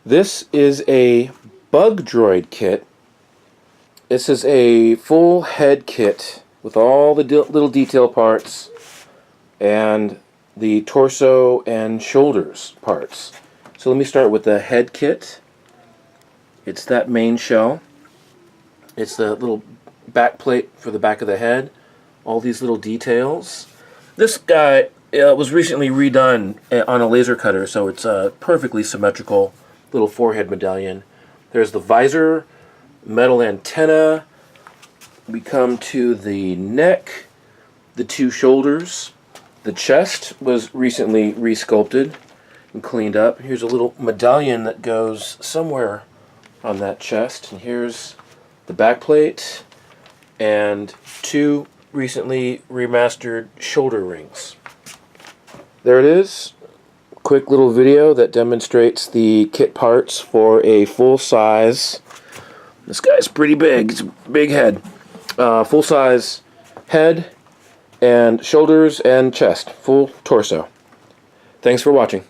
This is a Bugdroid kit. This is a full head kit with all the little detail parts and the torso and shoulders parts. So let me start with the head kit. It's that main shell. It's the little back plate for the back of the head. All these little details. This guy was recently redone on a laser cutter, so it's a perfectly symmetrical little forehead medallion. There's the visor, metal antenna. We come to the neck, the two shoulders. The chest was recently resculpted and cleaned up. Here's a little medallion that goes somewhere on that chest. And here's the back plate and two recently remastered shoulder rings. There it is. Quick little video that demonstrates the kit parts for a full size. This guy's pretty big. It's a big head. Full size head and shoulders and chest. Full torso. Thanks for watching.